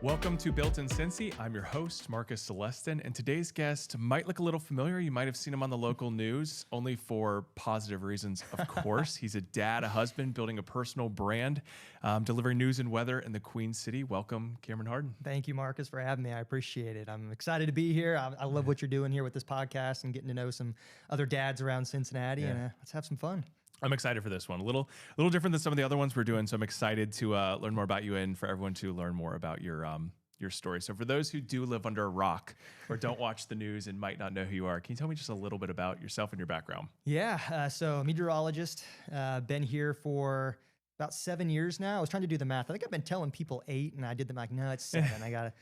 Welcome to Built in Cincy. I'm your host, Marcus Celestin, and today's guest might look a little familiar. You might have seen him on the local news, only for positive reasons, of course. He's a dad, a husband, building a personal brand, delivering news and weather in the Queen City. Welcome, Cameron Hardin. Thank you, Marcus, for having me. I appreciate it. I'm excited to be here. I love what you're doing here with this podcast and getting to know some other dads around Cincinnati, and let's have some fun. I'm excited for this one. A little different than some of the other ones we're doing, so I'm excited to learn more about you and for everyone to learn more about your story. So for those who do live under a rock or don't watch the news and might not know who you are, can you tell me just a little bit about yourself and your background? Yeah, so meteorologist, been here for about 7 years now. I was trying to do the math. I think I've been telling people 8, and I did the math. No, it's 7. I gotta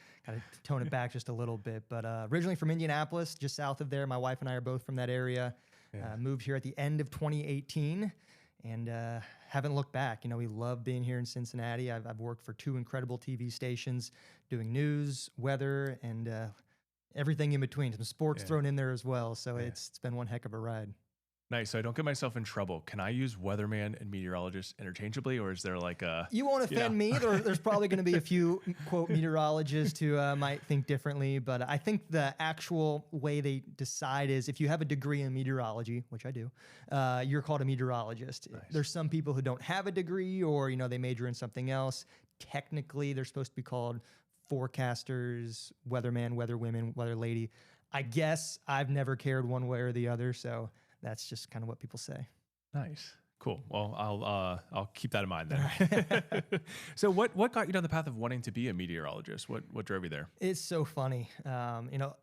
tone it back just a little bit. But originally from Indianapolis, just south of there. My wife and I are both from that area. Moved here at the end of 2018 and haven't looked back. You know, we love being here in Cincinnati. I've worked for 2 incredible TV stations doing news, weather, and everything in between. Some sports thrown in there as well. So it's been one heck of a ride. Nice. So I don't get myself in trouble. Can I use weatherman and meteorologist interchangeably, or is there like a... You won't offend me. There's probably going to be a few, quote, meteorologists who might think differently. But I think the actual way they decide is if you have a degree in meteorology, which I do, you're called a meteorologist. Nice. There's some people who don't have a degree or, they major in something else. Technically, they're supposed to be called forecasters, weatherman, weatherwomen, weather lady. I guess I've never cared one way or the other, so... That's just kind of what people say. Nice. Cool. Well, I'll keep that in mind then. So what got you down the path of wanting to be a meteorologist? What drove you there? It's so funny.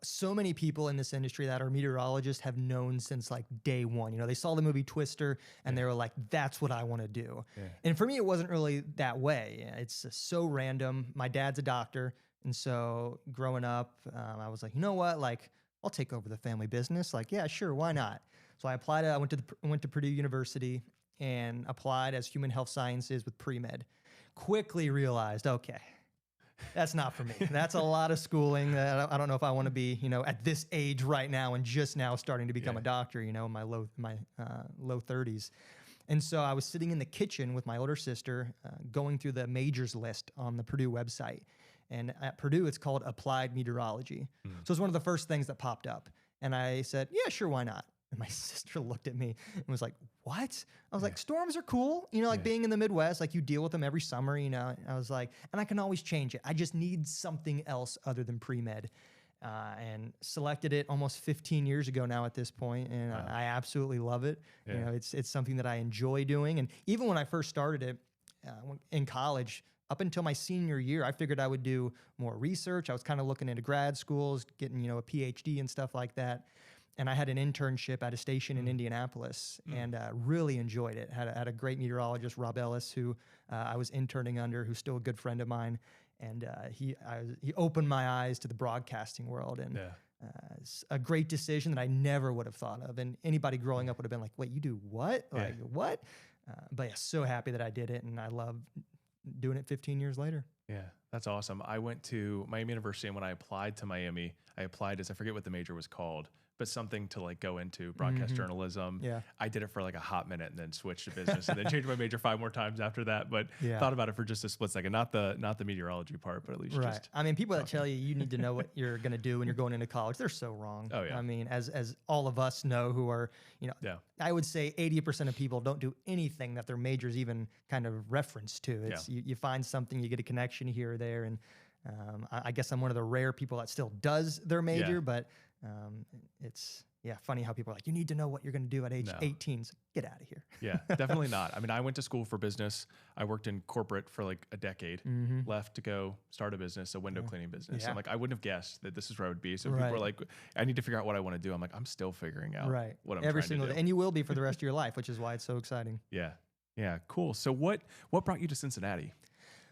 So many people in this industry that are meteorologists have known since like day one. They saw the movie Twister and they were like, that's what I want to do. Yeah. And for me, it wasn't really that way. It's so random. My dad's a doctor. And so growing up, I was like, you know what? Like, I'll take over the family business. Like, yeah, sure. Why not? So I applied. I went to Purdue University and applied as human health sciences with pre-med. Quickly realized, okay, that's not for me. That's a lot of schooling. I don't know if I want to be, at this age right now and just now starting to become a doctor. In my low 30s. And so I was sitting in the kitchen with my older sister, going through the majors list on the Purdue website. And at Purdue, it's called Applied Meteorology. So it's one of the first things that popped up. And I said, yeah, sure, why not? And my sister looked at me and was like, what? I was like, storms are cool. Being in the Midwest, like you deal with them every summer, I was like, and I can always change it. I just need something else other than pre-med. And selected it almost 15 years ago now at this point, and I absolutely love it. Yeah. It's something that I enjoy doing. And even when I first started it in college, up until my senior year, I figured I would do more research. I was kind of looking into grad schools, getting a PhD and stuff like that. And I had an internship at a station in Indianapolis and really enjoyed it. Had a great meteorologist, Rob Ellis, who I was interning under, who's still a good friend of mine. And he opened my eyes to the broadcasting world. And it's a great decision that I never would have thought of. And anybody growing up would have been like, wait, you do what? Like, what? But yeah, so happy that I did it. And I love doing it 15 years later. Yeah, that's awesome. I went to Miami University, and when I applied to Miami, I applied as, I forget what the major was called, but something to like go into broadcast journalism. Yeah. I did it for like a hot minute and then switched to business and then changed my major 5 more times after that. But thought about it for just a split second, not the meteorology part, but at least just. I mean, people that tell you need to know what you're going to do when you're going into college, they're so wrong. Oh yeah. I mean, as all of us know who are, I would say 80% of people don't do anything that their majors even kind of reference to. It's you find something, you get a connection here or there. And I guess I'm one of the rare people that still does their major, but it's funny how people are like, you need to know what you're going to do at age 18. So get out of here. Yeah, definitely not. I mean, I went to school for business. I worked in corporate for like a decade, left to go start a business, a window cleaning business. Yeah. I'm like, I wouldn't have guessed that this is where I would be. So people are like, I need to figure out what I want to do. I'm like, I'm still figuring out what I'm every trying single to do. day. And you will be for the rest of your life, which is why it's so exciting. Yeah. Yeah. Cool. So what brought you to Cincinnati?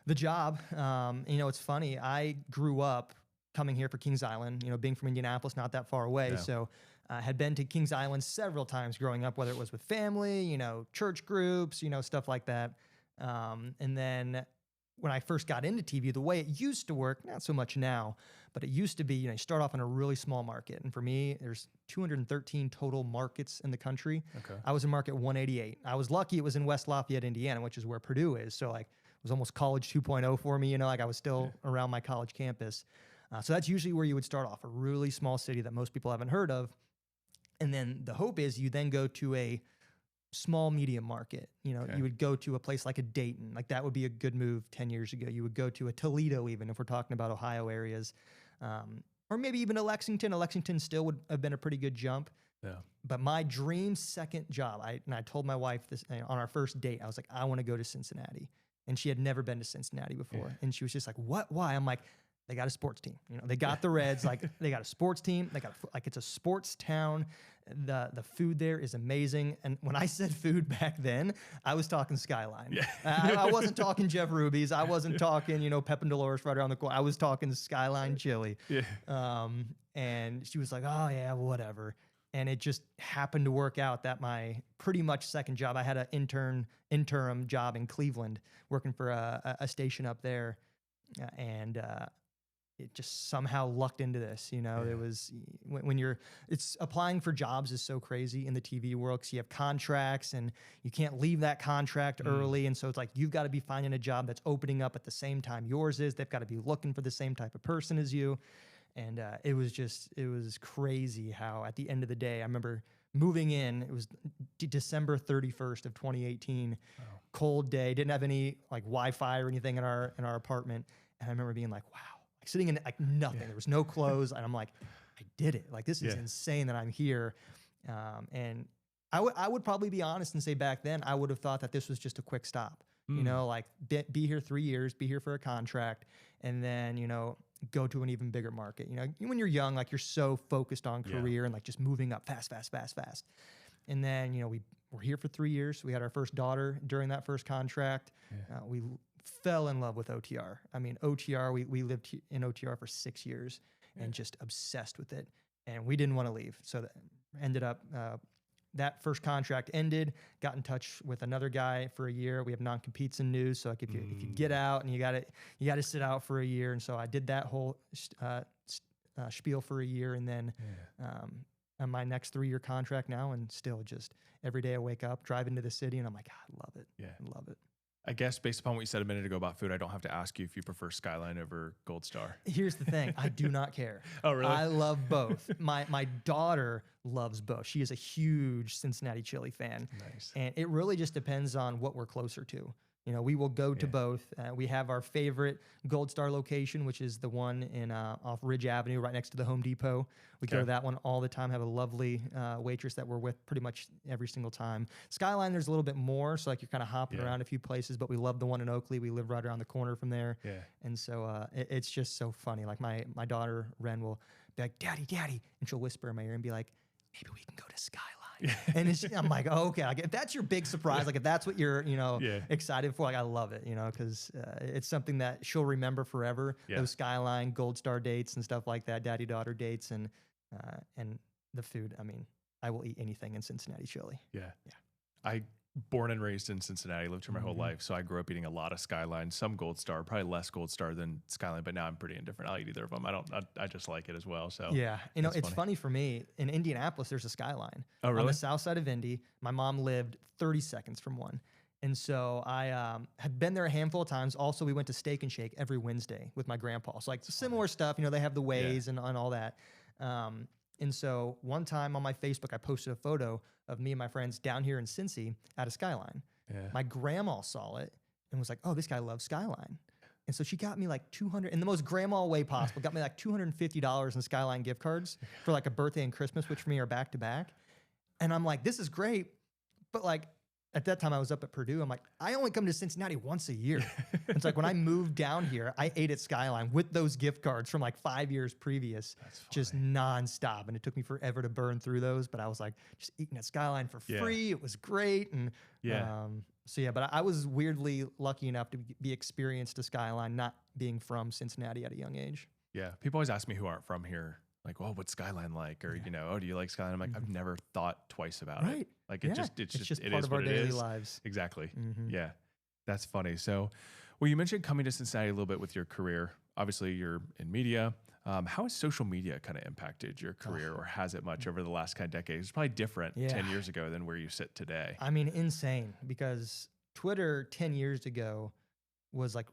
The job. It's funny. I grew up coming here for Kings Island, being from Indianapolis, not that far away. Yeah. So I had been to Kings Island several times growing up, whether it was with family, church groups, stuff like that. And then when I first got into TV, the way it used to work, not so much now, but it used to be, you start off in a really small market. And for me, there's 213 total markets in the country. Okay. I was in market 188. I was lucky it was in West Lafayette, Indiana, which is where Purdue is. So like was almost college 2.0 for me, like I was still around my college campus. So that's usually where you would start off, a really small city that most people haven't heard of. And then the hope is you then go to a small medium market. You would go to a place like a Dayton, like that would be a good move 10 years ago. You would go to a Toledo, even if we're talking about Ohio areas, or maybe even a Lexington. A Lexington still would have been a pretty good jump. Yeah. But my dream second job, I told my wife this on our first date, I was like, I want to go to Cincinnati. And she had never been to Cincinnati before. Yeah. And she was just like, what, why? I'm like, they got a sports team. They got the Reds, like they got a sports team. They got it's a sports town. The food there is amazing. And when I said food back then, I was talking Skyline. Yeah. I wasn't talking Jeff Ruby's. I wasn't talking, Pep and Dolores right around the corner. I was talking Skyline chili. Yeah. And she was like, oh yeah, whatever. And it just happened to work out that my pretty much second job, I had an interim job in Cleveland, working for a station up there. And it just somehow lucked into this, It was when it's applying for jobs is so crazy in the TV world because you have contracts and you can't leave that contract early. And so it's like, you've got to be finding a job that's opening up at the same time yours is. They've got to be looking for the same type of person as you. And it was crazy how at the end of the day, I remember moving in, it was December 31st of 2018, cold day, didn't have any like Wi-Fi or anything in our apartment. And I remember being like, wow, like sitting in like nothing. There was no clothes. And I'm like, I did it. Like, this is insane that I'm here. And I would probably be honest and say back then, I would have thought that this was just a quick stop, like be here 3 years, be here for a contract. And then, go to an even bigger market. When you're young, like you're so focused on career and like just moving up fast. And then, we were here for 3 years. We had our first daughter during that first contract. Yeah. We fell in love with OTR. I mean, OTR, we lived in OTR for 6 years and just obsessed with it. And we didn't want to leave. So that ended up, that first contract ended, got in touch with another guy for a year. We have non-competes in news. So like if you get out and you got to sit out for a year. And so I did that whole spiel for a year. And then on my next 3-year contract now, and still just every day I wake up, drive into the city, and I'm like, I love it. Yeah. I love it. I guess based upon what you said a minute ago about food, I don't have to ask you if you prefer Skyline over Gold Star. Here's the thing. I do not care. Oh, really? I love both. My daughter loves both. She is a huge Cincinnati chili fan. Nice. And it really just depends on what we're closer to. We will go to both. We have our favorite Gold Star location, which is the one in off Ridge Avenue, right next to the Home Depot. We go to that one all the time, have a lovely waitress that we're with pretty much every single time. Skyline, there's a little bit more, so like you're kind of hopping around a few places, but we love the one in Oakley. We live right around the corner from there. Yeah. And so it's just so funny. Like my daughter, Ren, will be like, Daddy, and she'll whisper in my ear and be like, maybe we can go to Skyline. And I'm like, oh, okay, like if that's your big surprise, like if that's what you're, excited for, like I love it, because it's something that she'll remember forever. Yeah. Those Skyline Gold Star dates and stuff like that, daddy-daughter dates, and the food. I mean, I will eat anything in Cincinnati chili. Yeah. I born and raised in Cincinnati, lived here my whole life, so I grew up eating a lot of Skyline, some Gold Star, probably less Gold Star than Skyline, but now I'm pretty indifferent. I'll eat either of them. I just like it as well. So yeah, it's funny for me. In Indianapolis, there's a Skyline. Oh, really? On the south side of Indy. My mom lived 30 seconds from one. And so I had been there a handful of times. Also, we went to Steak and Shake every Wednesday with my grandpa. So like similar stuff, they have the ways and all that. And so one time on my Facebook, I posted a photo of me and my friends down here in Cincy at a Skyline. Yeah. My grandma saw it and was like, oh, this guy loves Skyline. And so she got me like $200, in the most grandma way possible, got me like $250 in Skyline gift cards for like a birthday and Christmas, which for me are back to back. And I'm like, this is great. But like, at that time I was up at Purdue. I'm like, I only come to Cincinnati once a year. It's like when I moved down here, I ate at Skyline with those gift cards from like 5 years previous, just nonstop. And it took me forever to burn through those, but I was like just eating at Skyline for free. It was great. And but I was weirdly lucky enough to be experienced to Skyline, not being from Cincinnati at a young age. Yeah. People always ask me who aren't from here, like, well, what's Skyline like? Or, oh, do you like Skyline? I'm like, I've never thought twice about it. Like it's just part of our daily lives. Exactly. Yeah. That's funny. So, well, you mentioned coming to Cincinnati a little bit with your career. Obviously you're in media. How has social media kind of impacted your career, or has it much over the last kind of decade? It's probably different 10 years ago than where you sit today. I mean, insane, because Twitter 10 years ago was like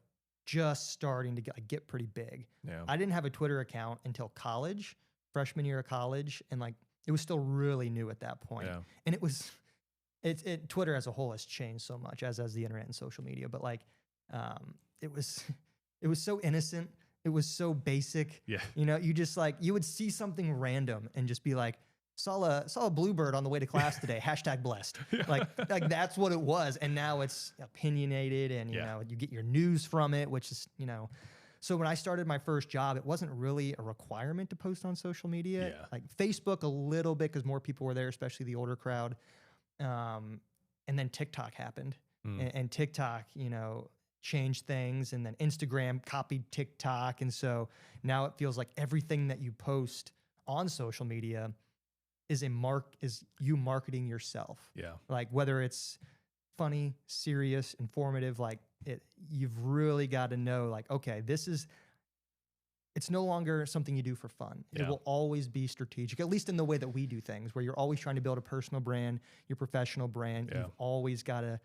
just starting to get pretty big. Yeah. I didn't have a Twitter account until college, freshman year of college, and like it was still really new at that point. Yeah. And Twitter as a whole has changed so much, as the internet and social media. But like, it was so innocent. It was so basic. Yeah. You know, you just like, you would see something random and just be like, saw a bluebird on the way to class today, #blessed. Yeah. Like that's what it was. And now it's opinionated, and you know, you get your news from it, which is, you know. So when I started my first job, it wasn't really a requirement to post on social media. Yeah. Like Facebook a little bit, because more people were there, especially the older crowd. And then TikTok happened, and TikTok, you know, changed things, and then Instagram copied TikTok. And so now it feels like everything that you post on social media is you marketing yourself. Yeah. Like whether it's funny, serious, informative, like you've really got to know, like, okay, it's no longer something you do for fun. Yeah. It will always be strategic, at least in the way that we do things, where you're always trying to build a personal brand, your professional brand. Yeah. You've always got to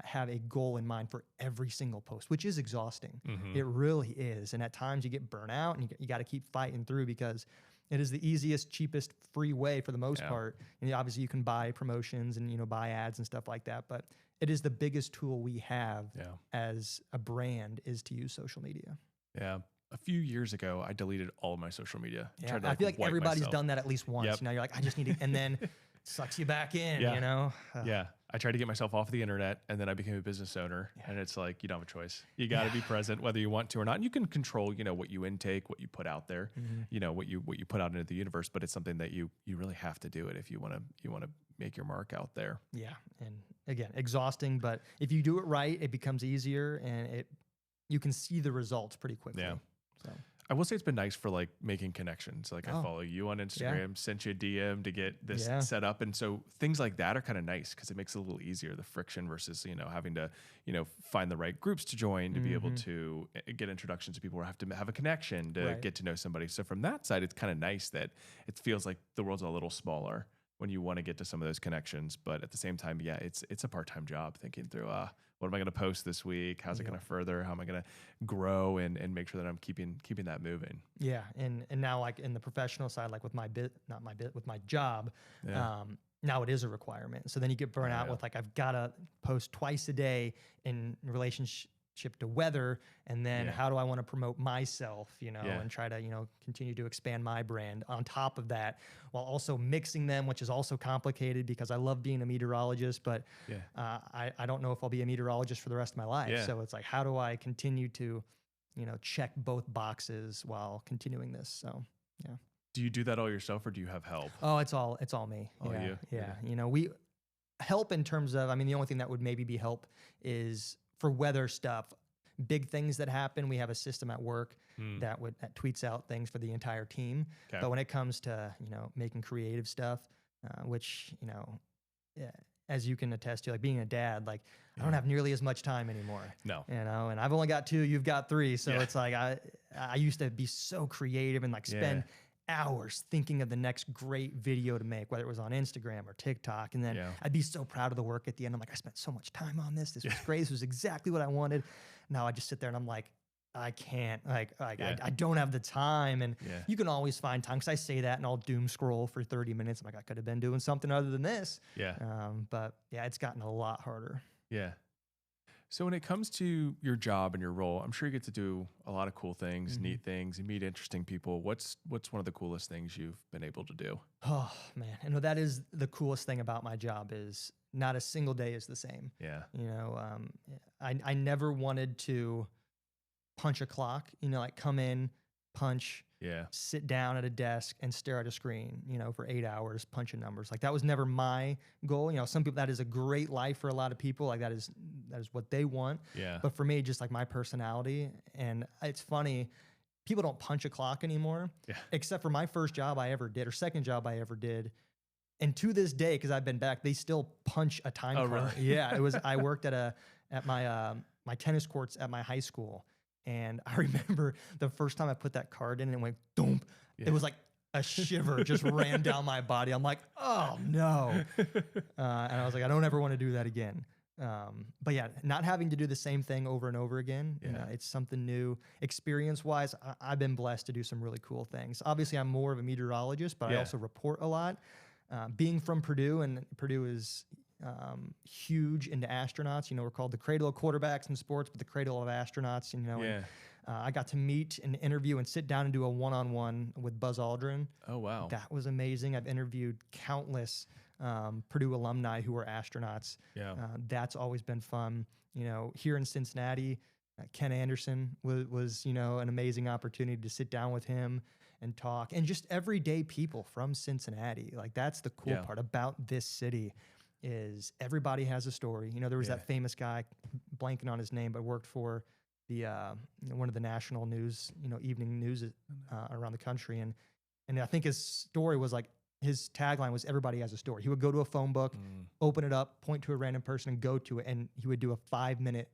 have a goal in mind for every single post, which is exhausting. It really is. And at times you get burnt out, and you got to keep fighting through, because it is the easiest, cheapest, free way for the most part. And obviously you can buy promotions and, you know, buy ads and stuff like that. But it is the biggest tool we have as a brand, is to use social media. Yeah. A few years ago, I deleted all of my social media. Yeah. I feel like everybody's done that at least once. Yep. Now you're like, I just need to, and then sucks you back in, Yeah. you know? Yeah. I tried to get myself off the internet, and then I became a business owner, and it's like, you don't have a choice. You got to be present whether you want to or not. And you can control, you know, what you intake, what you put out there, you know, what you put out into the universe, but it's something that you really have to do it if you want to make your mark out there. Yeah. And again, exhausting, but if you do it right, it becomes easier, and you can see the results pretty quickly. Yeah. So I will say it's been nice for like making connections. Like I follow you on Instagram, sent you a DM to get this set up. And so things like that are kind of nice, because it makes it a little easier, the friction versus, you know, having to, you know, find the right groups to join to be able to get introductions to people, or have to have a connection to get to know somebody. So from that side, it's kind of nice that it feels like the world's a little smaller when you want to get to some of those connections. But at the same time, it's a part-time job, thinking through, what am I going to post this week? How's it going to further? How am I going to grow and make sure that I'm keeping that moving? Yeah. And now, like in the professional side, like with with my job, now it is a requirement. So then you get burnt out with like, I've got to post twice a day in relationship to weather, and then how do I want to promote myself, you know, and try to, you know, continue to expand my brand on top of that, while also mixing them, which is also complicated, because I love being a meteorologist, but I don't know if I'll be a meteorologist for the rest of my life. So it's like, how do I continue to, you know, check both boxes while continuing this? So Do you do that all yourself, or do you have help? Oh, it's all me. All you? Yeah. You know, we help in terms of, I mean, the only thing that would maybe be help is for weather stuff, big things that happen. We have a system at work that tweets out things for the entire team. Okay. But when it comes to, you know, making creative stuff, which, you know, as you can attest to, like being a dad, like I don't have nearly as much time anymore. No. You know, and I've only got 2, you've got 3. So it's like, I used to be so creative and like spend hours thinking of the next great video to make, whether it was on Instagram or TikTok. And then I'd be so proud of the work at the end. I'm like, I spent so much time on this. This was great. This was exactly what I wanted. Now I just sit there and I'm like, I can't, I don't have the time. And you can always find time, because I say that and I'll doom scroll for 30 minutes. I'm like, I could have been doing something other than this. But it's gotten a lot harder. Yeah. So when it comes to your job and your role, I'm sure you get to do a lot of cool things, neat things, and meet interesting people. What's one of the coolest things you've been able to do? Oh man, I know that is the coolest thing about my job, is not a single day is the same. Yeah. You know, I never wanted to punch a clock, you know, like come in, punch, sit down at a desk and stare at a screen, you know, for 8 hours, punching numbers. Like that was never my goal. You know, some people, that is a great life for a lot of people. Like that is what they want. Yeah. But for me, just like my personality, and it's funny, people don't punch a clock anymore, except for my first job I ever did, or second job I ever did. And to this day, because I've been back, they still punch a time card. Really? Yeah. It was, I worked at my tennis courts at my high school. And I remember the first time I put that card in and it went dump. It was like a shiver just ran down my body. I'm like, oh no. And I was like, I don't ever want to do that again. But yeah, not having to do the same thing over and over again, you know, it's something new. Experience-wise, I've been blessed to do some really cool things. Obviously, I'm more of a meteorologist, but I also report a lot. Being from Purdue, and Purdue is huge into astronauts. You know, we're called the cradle of quarterbacks in sports, but the cradle of astronauts, you know. And, I got to meet and interview and sit down and do a one-on-one with Buzz Aldrin. Oh, wow. That was amazing. I've interviewed countless Purdue alumni who were astronauts. That's always been fun. You know, here in Cincinnati, Ken Anderson was, you know, an amazing opportunity to sit down with him and talk. And just everyday people from Cincinnati. Like, that's the cool part about this city, is everybody has a story. You know, there was that famous guy, blanking on his name, but worked for the one of the national news, you know, evening news around the country. And I think his story was like, his tagline was, everybody has a story. He would go to a phone book, open it up, point to a random person and go to it. And he would do a 5-minute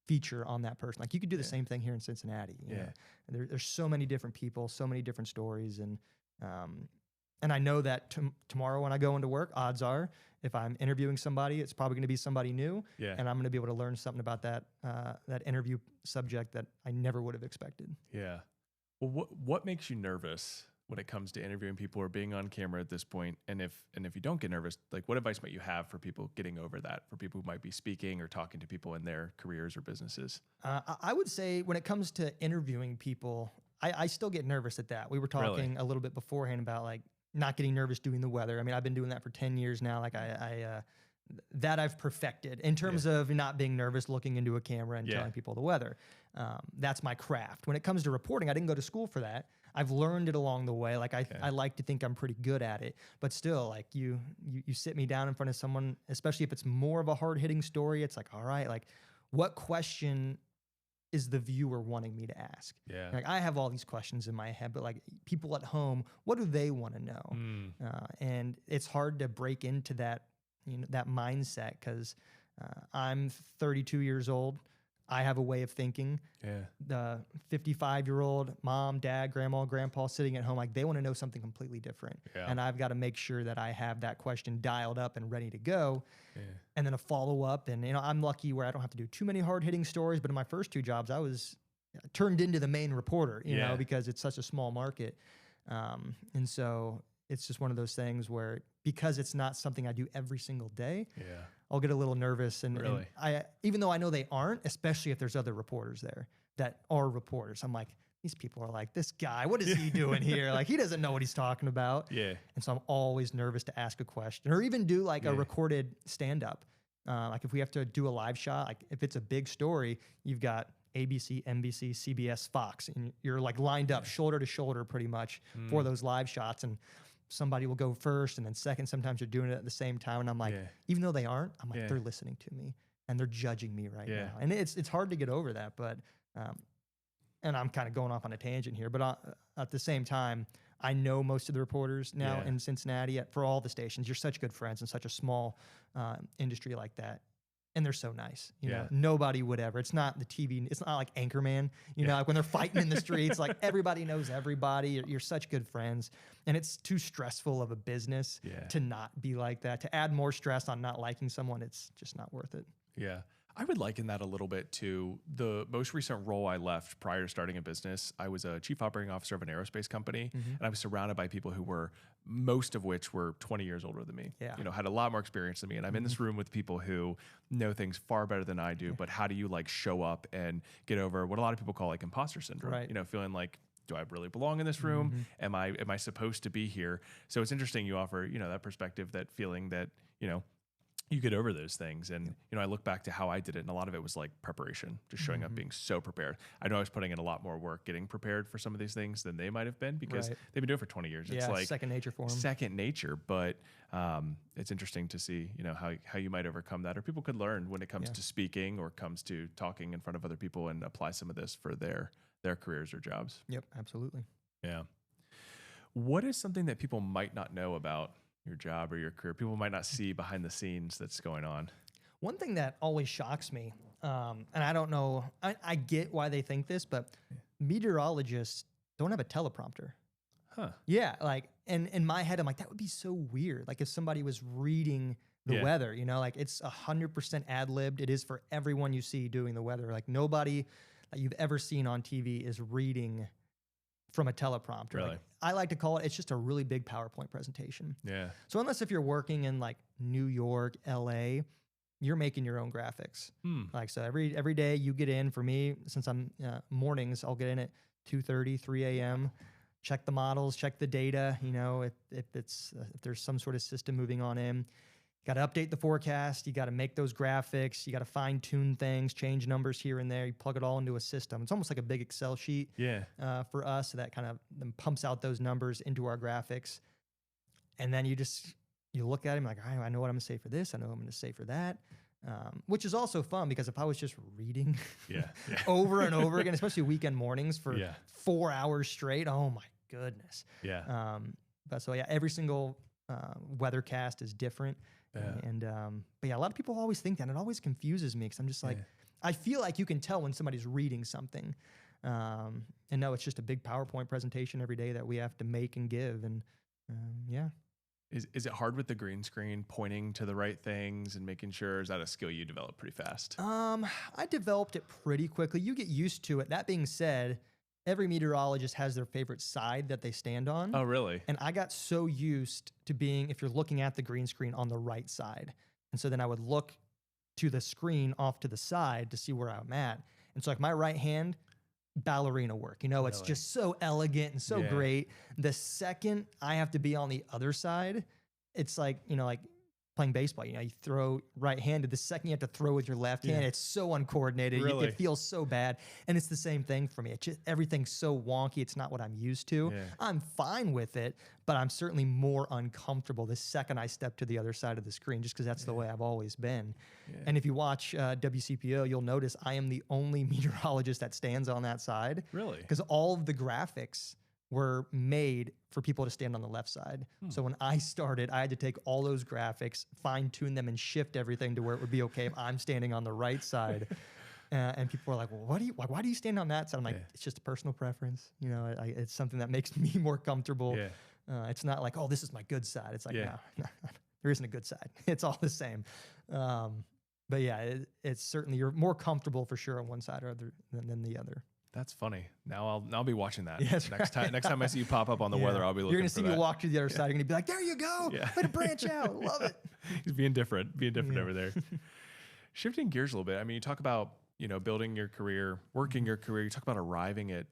feature on that person. Like, you could do the same thing here in Cincinnati. You know? And there's so many different people, so many different stories. And I know that tomorrow when I go into work, odds are, if I'm interviewing somebody, it's probably going to be somebody new, and I'm going to be able to learn something about that interview subject that I never would have expected. Yeah. Well, what makes you nervous when it comes to interviewing people or being on camera at this point? And if you don't get nervous, like, what advice might you have for people getting over that, for people who might be speaking or talking to people in their careers or businesses? I would say when it comes to interviewing people, I still get nervous at that. We were talking a little bit beforehand about, like, not getting nervous doing the weather. I mean, I've been doing that for 10 years now. Like, that I've perfected in terms of not being nervous, looking into a camera and telling people the weather. That's my craft. When it comes to reporting, I didn't go to school for that. I've learned it along the way. Like, I like to think I'm pretty good at it, but still, like, you sit me down in front of someone, especially if it's more of a hard-hitting story, it's like, all right, like, what question is the viewer wanting me to ask? Like, I have all these questions in my head, but, like, people at home, what do they want to know? And it's hard to break into that, you know, that mindset, because I'm 32 years old. I have a way of thinking. The 55-year-old mom, dad, grandma, grandpa sitting at home, like, they want to know something completely different. And I've got to make sure that I have that question dialed up and ready to go. And then a follow-up. And, you know, I'm lucky where I don't have to do too many hard-hitting stories. But in my first 2 jobs, I was turned into the main reporter, you know, because it's such a small market. And so it's just one of those things where, because it's not something I do every single day, I'll get a little nervous. And I, even though I know they aren't, especially if there's other reporters there that are reporters, I'm like, these people are like, this guy, what is he doing here? Like, he doesn't know what he's talking about. And so I'm always nervous to ask a question, or even do like a recorded stand-up. Like, if we have to do a live shot, like, if it's a big story, you've got ABC, NBC, CBS, Fox, and you're like lined up shoulder to shoulder pretty much for those live shots. And somebody will go first and then second. Sometimes you're doing it at the same time. And I'm like, even though they aren't, I'm like, they're listening to me and they're judging me right now. And it's hard to get over that, but, and I'm kind of going off on a tangent here, but at the same time, I know most of the reporters now in Cincinnati for all the stations. You're such good friends in such a small industry like that. And they're so nice, you know, nobody would ever, it's not the TV, it's not like Anchorman, you know, like when they're fighting in the streets, like, everybody knows everybody, you're such good friends. And it's too stressful of a business to not be like that, to add more stress on not liking someone. It's just not worth it. I would liken that a little bit to the most recent role I left prior to starting a business. I was a chief operating officer of an aerospace company, and I was surrounded by people who were, most of which were 20 years older than me, you know, had a lot more experience than me. And I'm in this room with people who know things far better than I do, but how do you, like, show up and get over what a lot of people call, like, imposter syndrome, you know, feeling like, do I really belong in this room? Am I supposed to be here? So it's interesting you offer, you know, that perspective, that feeling that, you know, you get over those things. And, you know, I look back to how I did it, and a lot of it was like preparation, just showing up, being so prepared. I know I was putting in a lot more work getting prepared for some of these things than they might have been, because they've been doing it for 20 years. It's like second nature for them. Second nature. But it's interesting to see, you know, how you might overcome that, or people could learn when it comes to speaking or comes to talking in front of other people, and apply some of this for their careers or jobs. Yep, absolutely. Yeah. What is something that people might not know about your job or your career, people might not see behind the scenes that's going on? One thing that always shocks me, and I don't know, I get why they think this, but meteorologists don't have a teleprompter. Yeah, like, and in my head, I'm like, that would be so weird. Like, if somebody was reading the weather, you know, like it's 100% ad-libbed. It is for everyone you see doing the weather. Like nobody that you've ever seen on TV is reading from a teleprompter. Really? Like, I like to call it's just a really big PowerPoint presentation. Yeah. So unless if you're working in like New York, LA, you're making your own graphics. Like, so every day you get in, for me, since I'm mornings, I'll get in at 2:30, 3 a.m., check the models, check the data, you know, if there's some sort of system moving on in. You got to update the forecast. You got to make those graphics. You got to fine tune things, change numbers here and there. You plug it all into a system. It's almost like a big Excel sheet for us. So that kind of then pumps out those numbers into our graphics. And then you look at them like, I know what I'm going to say for this. I know what I'm going to say for that. Which is also fun because if I was just reading over and over again, especially weekend mornings for 4 hours straight, oh my goodness. Yeah. But every single weathercast is different. But a lot of people always think that, and it always confuses me because I'm just like, I feel like you can tell when somebody's reading something. And no, it's just a big PowerPoint presentation every day that we have to make and give. And Is it hard with the green screen pointing to the right things and making sure, is that a skill you develop pretty fast? I developed it pretty quickly. You get used to it. That being said, every meteorologist has their favorite side that they stand on. Oh, really? And I got so used to being, if you're looking at the green screen, on the right side. And so then I would look to the screen off to the side to see where I'm at. And so like my right hand, ballerina work, you know, it's just so elegant and so great. The second I have to be on the other side, it's like, you know, like playing baseball, you know, you throw right-handed, the second you have to throw with your left hand, it's so uncoordinated. Really? It feels so bad. And it's the same thing for me. It's just, everything's so wonky. It's not what I'm used to. Yeah. I'm fine with it, but I'm certainly more uncomfortable the second I step to the other side of the screen, just because that's the way I've always been. Yeah. And if you watch WCPO, you'll notice I am the only meteorologist that stands on that side. Really? Because all of the graphics were made for people to stand on the left side. So when I started, I had to take all those graphics, fine tune them, and shift everything to where it would be okay if I'm standing on the right side. And people were like, well, why do you stand on that side? I'm like, it's just a personal preference. You know, it's something that makes me more comfortable. It's not like, oh, this is my good side. It's like, no, there isn't a good side. It's all the same. But it's certainly, you're more comfortable for sure on one side or other than the other. That's funny. Now I'll be watching that. Yes, next time I see you pop up on the weather, I'll be looking. You're gonna for see me walk to the other side. You're gonna be like, there you go. Way to branch out. Love it. He's being different over there. Shifting gears a little bit. I mean, you talk about, you know, building your career, working your career. You talk about arriving at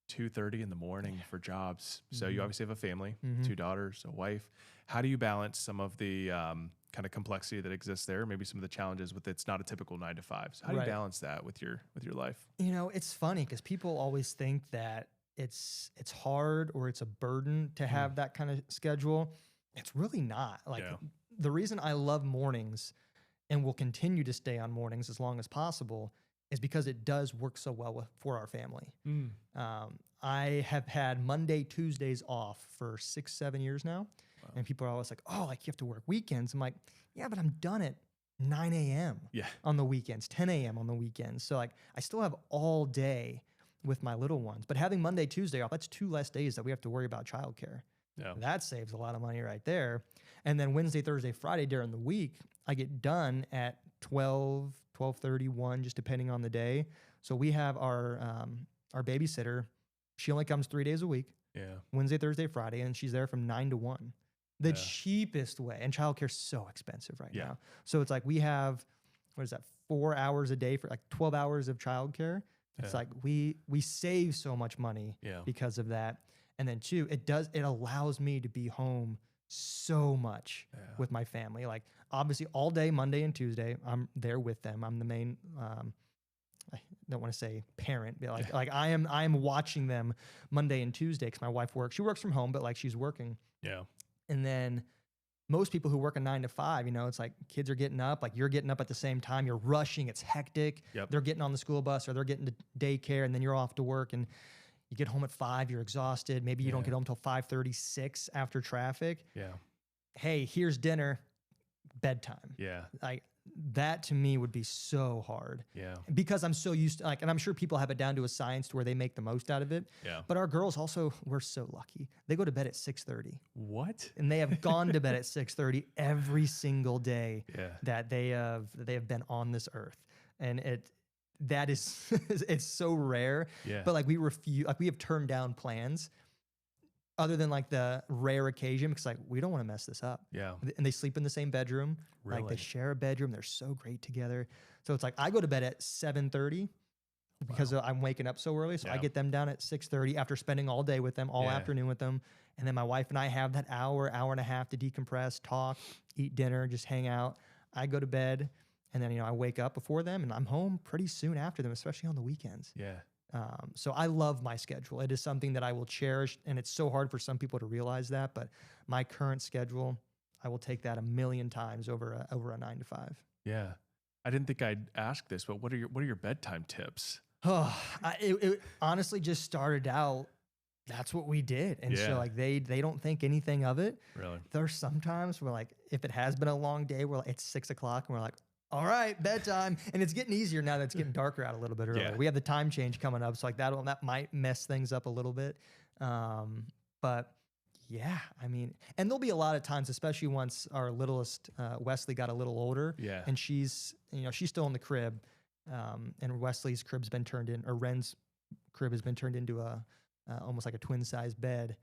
2:30 in the morning for jobs. So you obviously have a family, 2 daughters, a wife. How do you balance some of the kind of complexity that exists there? Maybe some of the challenges with it's not a typical 9 to 5. So how do you balance that with your life? You know, it's funny because people always think that it's hard or it's a burden to have that kind of schedule. It's really not. Like the reason I love mornings and will continue to stay on mornings as long as possible is because it does work so well for our family. I have had Monday, Tuesdays off for 6-7 years now. Wow. And people are always like, oh, like you have to work weekends. I'm like, yeah, but I'm done at 9 a.m. On the weekends, 10 a.m. on the weekends. So like I still have all day with my little ones. But having Monday, Tuesday off, that's 2 less days that we have to worry about childcare. That saves a lot of money right there. And then Wednesday, Thursday, Friday during the week, I get done at 12, 12:30, 1, just depending on the day. So we have our babysitter. She only comes 3 days a week. Wednesday, Thursday, Friday, and she's there from 9 to 1. The cheapest way. And childcare's so expensive right now. So it's like we have, 4 hours a day for like 12 hours of childcare. It's like we save so much money because of that. And then 2, it allows me to be home so much with my family. Like obviously all day, Monday and Tuesday, I'm there with them. I'm the main, I don't want to say parent, but like I am watching them Monday and Tuesday because my wife works. She works from home, but like she's working. And then most people who work a 9 to 5, you know, it's like kids are getting up, like you're getting up at the same time. You're rushing. It's hectic. They're getting on the school bus or they're getting to daycare, and then you're off to work, and you get home at 5. You're exhausted. Maybe you don't get home till 5:36 after traffic. Hey, here's dinner. Bedtime. Like that to me would be so hard. Yeah. Because I'm so used to, like, and I'm sure people have it down to a science to where they make the most out of it. Yeah. But our girls also, we're so lucky. They go to bed at 6:30. What? And they have gone to bed at 6:30 every single day Yeah. that they have been on this earth. And that is it's so rare. Yeah. But like we have turned down plans other than like the rare occasion because like we don't want to mess this up. Yeah. And they sleep in the same bedroom. Really? Like they share a bedroom. They're so great together. So it's like I go to bed at 7:30 because I'm waking up so early. So I get them down at 6:30 after spending all day with them, all afternoon with them. And then my wife and I have that hour and a half to decompress, talk, eat dinner, just hang out. I go to bed and then, I wake up before them and I'm home pretty soon after them, especially on the weekends. Yeah. So I love my schedule. It is something that I will cherish, and it's so hard for some people to realize that. But my current schedule, I will take that a million times over a 9 to 5. Yeah, I didn't think I'd ask this, but what are your bedtime tips? Oh, it honestly just started out. That's what we did, and so like they don't think anything of it. Really? There's sometimes where like if it has been a long day, we're like it's 6 o'clock, and we're like, all right, bedtime. And it's getting easier now that it's getting darker out a little bit earlier. Yeah. We have the time change coming up. So like that might mess things up a little bit. But yeah, I mean, and there'll be a lot of times, especially once our littlest, Wesley got a little older and she's still in the crib. And Wesley's crib's been turned in, or Ren's crib has been turned into almost like a twin size bed.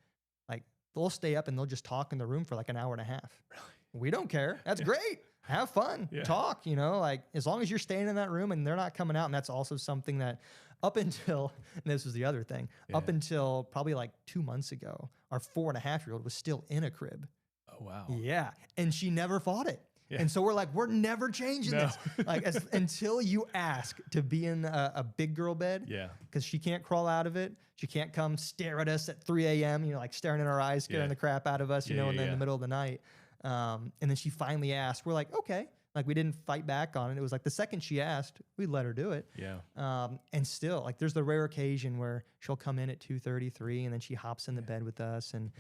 Like they'll stay up and they'll just talk in the room for like an hour and a half. Really? We don't care. That's great. Have fun, talk, like as long as you're staying in that room and they're not coming out. And that's also something that up until, and this was the other thing, up until probably like 2 months ago, our 4.5-year-old was still in a crib. Oh, wow. Yeah. And she never fought it. Yeah. And so we're like, we're never changing this. Like until you ask to be in a big girl bed. Yeah. Because she can't crawl out of it. She can't come stare at us at 3 a.m., like staring in our eyes, scaring the crap out of us, and then in the middle of the night. And then she finally asked. We're like, okay. Like we didn't fight back on it. It was like the second she asked, we'd let her do it. Yeah. And still, like there's the rare occasion where she'll come in at 2:33 and then she hops in the bed with us. And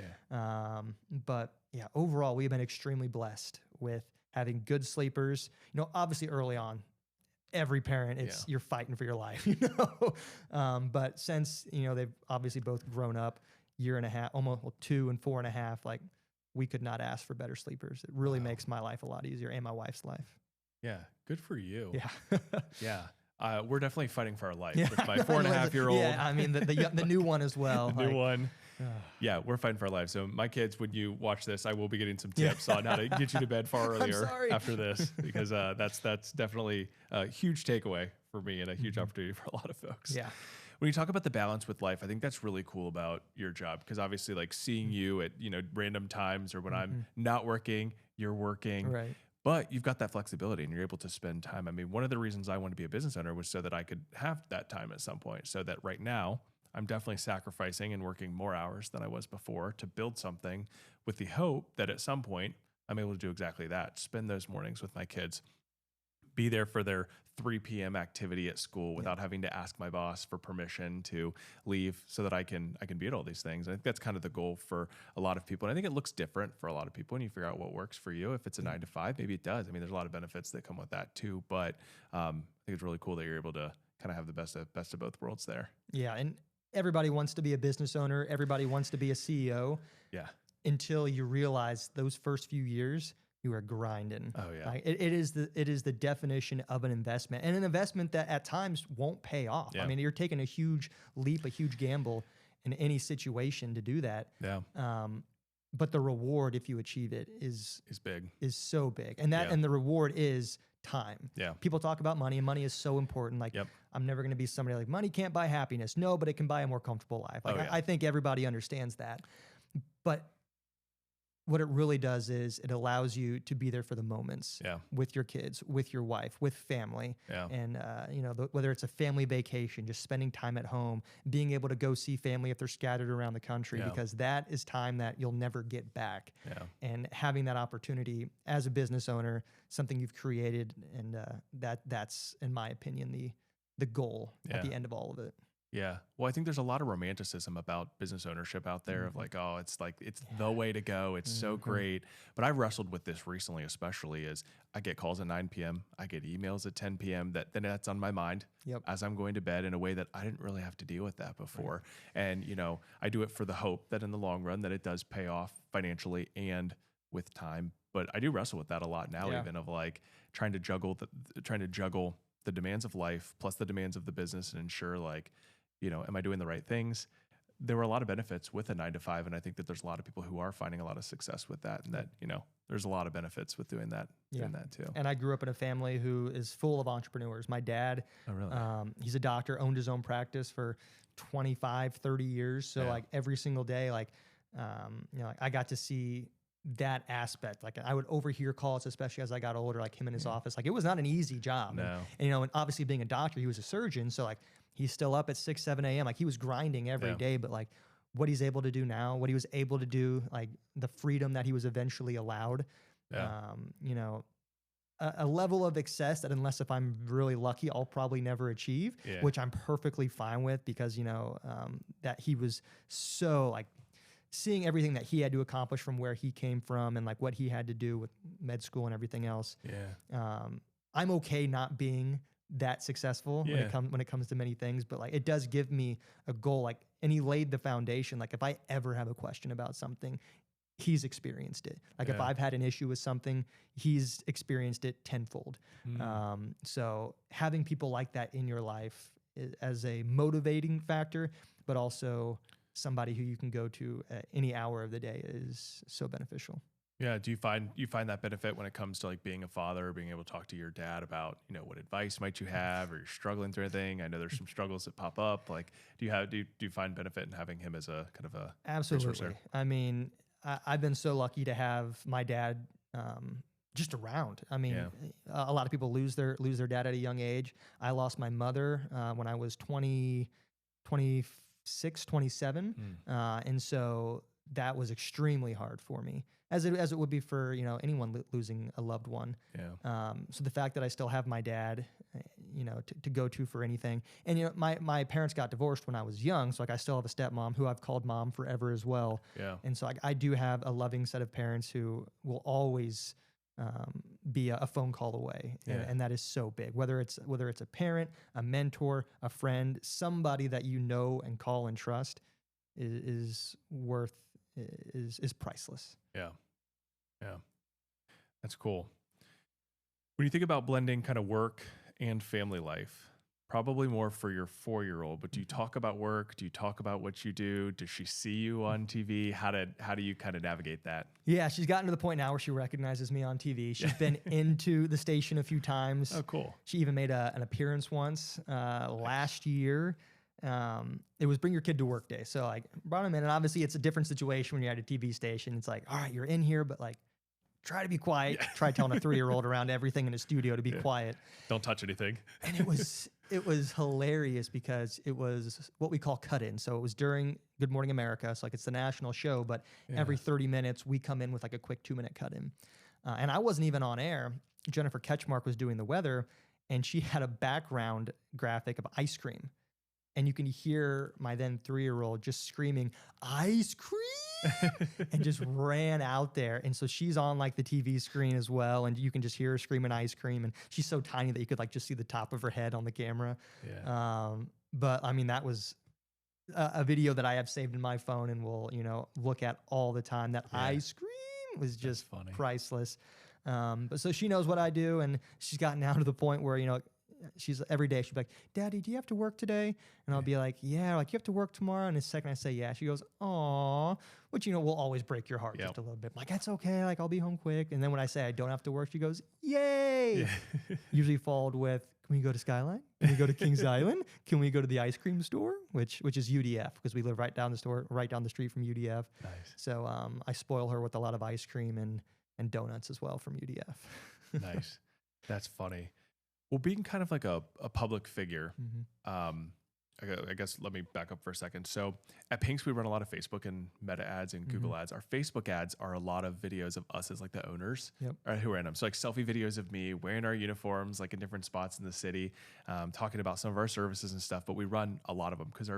but yeah, overall we've been extremely blessed with having good sleepers. Obviously early on, every parent, you're fighting for your life. But since they've obviously both grown up, 1.5, almost 2 and 4.5, like. We could not ask for better sleepers. It really makes my life a lot easier and my wife's life. Yeah, good for you. Yeah. Yeah. We're definitely fighting for our life with my 4.5-year-old. Yeah, I mean, the new one as well. The new one. Yeah, we're fighting for our lives. So my kids, when you watch this, I will be getting some tips on how to get you to bed far earlier after this, because that's definitely a huge takeaway for me and a huge opportunity for a lot of folks. Yeah. When you talk about the balance with life, I think that's really cool about your job, because obviously like seeing you at, random times, or when I'm not working, you're working. Right. But you've got that flexibility and you're able to spend time. I mean, one of the reasons I wanted to be a business owner was so that I could have that time at some point. So that right now I'm definitely sacrificing and working more hours than I was before to build something, with the hope that at some point I'm able to do exactly that. Spend those mornings with my kids, be there for their 3 p.m. activity at school without having to ask my boss for permission to leave, so that I can be at all these things. I think that's kind of the goal for a lot of people. And I think it looks different for a lot of people, and you figure out what works for you. If it's a 9 to 5, maybe it does. I mean, there's a lot of benefits that come with that too. But I think it's really cool that you're able to kind of have the best of both worlds there. Yeah. And everybody wants to be a business owner. Everybody wants to be a CEO. Yeah. Until you realize those first few years, you are grinding. Oh yeah. Like it is the definition of an investment, and an investment that at times won't pay off. Yeah. I mean, you're taking a huge leap, a huge gamble in any situation to do that. Yeah. But the reward, if you achieve it, is big. Is so big, and the reward is time. Yeah. People talk about money, and money is so important. Like, I'm never going to be somebody like, money can't buy happiness. No, but it can buy a more comfortable life. Like, I think everybody understands that, but what it really does is it allows you to be there for the moments with your kids, with your wife, with family. Yeah. And, whether it's a family vacation, just spending time at home, being able to go see family if they're scattered around the country, because that is time that you'll never get back. Yeah. And having that opportunity as a business owner, something you've created, and that's, in my opinion, the goal at the end of all of it. Yeah. Well, I think there's a lot of romanticism about business ownership out there of like, oh, it's the way to go. It's so great. But I've wrestled with this recently, especially as I get calls at 9 p.m. I get emails at 10 p.m. Then that's on my mind as I'm going to bed in a way that I didn't really have to deal with that before. And, I do it for the hope that in the long run that it does pay off financially and with time. But I do wrestle with that a lot now, even of like trying to juggle the demands of life plus the demands of the business and ensure like, am I doing the right things? There were a lot of benefits with a 9 to 5. And I think that there's a lot of people who are finding a lot of success with that. And that, there's a lot of benefits with doing that too. And I grew up in a family who is full of entrepreneurs. My dad, he's a doctor, owned his own practice for 25, 30 years. So like every single day, like, like I got to see that aspect. Like I would overhear calls, especially as I got older, like him in his office. Like it was not an easy job. No. And, and obviously being a doctor, he was a surgeon. So like he's still up at 6, 7 a.m. Like he was grinding every day, but like what he's able to do now, what he was able to do, like the freedom that he was eventually allowed, a level of excess that unless if I'm really lucky, I'll probably never achieve, which I'm perfectly fine with because, that he was so like seeing everything that he had to accomplish from where he came from and like what he had to do with med school and everything else. I'm okay not being that successful when it comes to many things, but like it does give me a goal, like, and he laid the foundation. Like if I ever have a question about something, he's experienced it. Like if I've had an issue with something, he's experienced it tenfold. So having people like that in your life as a motivating factor, but also somebody who you can go to at any hour of the day is so beneficial. Yeah. Do you find that benefit when it comes to like being a father, or being able to talk to your dad about, what advice might you have, or you're struggling through anything? I know there's some struggles that pop up. Like, do you find benefit in having him as a kind of a Absolutely. I mean, I've been so lucky to have my dad, just around. I mean, a lot of people lose their dad at a young age. I lost my mother, when I was 26, 27. And so that was extremely hard for me, as it would be for, anyone losing a loved one. So the fact that I still have my dad, to go to for anything. And, my parents got divorced when I was young. So like I still have a stepmom who I've called mom forever as well. And so I do have a loving set of parents who will always be a phone call away. And that is so big, whether it's a parent, a mentor, a friend, somebody that and call and trust is priceless. Yeah. That's cool. When you think about blending kind of work and family life, probably more for your 4-year-old, but do you talk about work? Do you talk about what you do? Does she see you on TV? How do you kind of navigate that? Yeah, she's gotten to the point now where she recognizes me on TV. She's been into the station a few times. Oh, cool. She even made an appearance once last year. It was Bring Your Kid to Work Day. So like brought him in, and obviously it's a different situation when you're at a TV station. It's like, all right, you're in here, but like try to be quiet. Try telling a 3-year-old around everything in a studio to be quiet. Don't touch anything. And it was hilarious because it was what we call cut-in. So it was during Good Morning America. So like it's the national show, but every 30 minutes we come in with like a quick 2-minute cut-in. And I wasn't even on air. Jennifer Ketchmark was doing the weather, and she had a background graphic of ice cream. And you can hear my then 3-year-old just screaming, ice cream, and just ran out there. And so she's on like the TV screen as well. And you can just hear her screaming ice cream. And she's so tiny that you could like just see the top of her head on the camera. But I mean, that was a video that I have saved in my phone and will, look at all the time. That ice cream was just priceless. But so she knows what I do, and she's gotten now to the point where, she's every day she'd be like, Daddy, do you have to work today? And I'll be like, yeah, like you have to work tomorrow. And the second I say yeah, she goes, aw, which, will always break your heart just a little bit. I'm like, that's okay. Like I'll be home quick. And then when I say I don't have to work, she goes, yay. Usually followed with, can we go to Skyline? Can we go to Kings Island? Can we go to the ice cream store? Which is UDF, because we live right down the street from UDF. Nice. So I spoil her with a lot of ice cream and donuts as well from UDF. Nice. That's funny. Well, being kind of like a public figure, I guess let me back up for a second. So at Pinks, we run a lot of Facebook and Meta ads and Google ads. Our Facebook ads are a lot of videos of us as like the owners who are in them. So like selfie videos of me wearing our uniforms, like in different spots in the city, talking about some of our services and stuff. But we run a lot of them because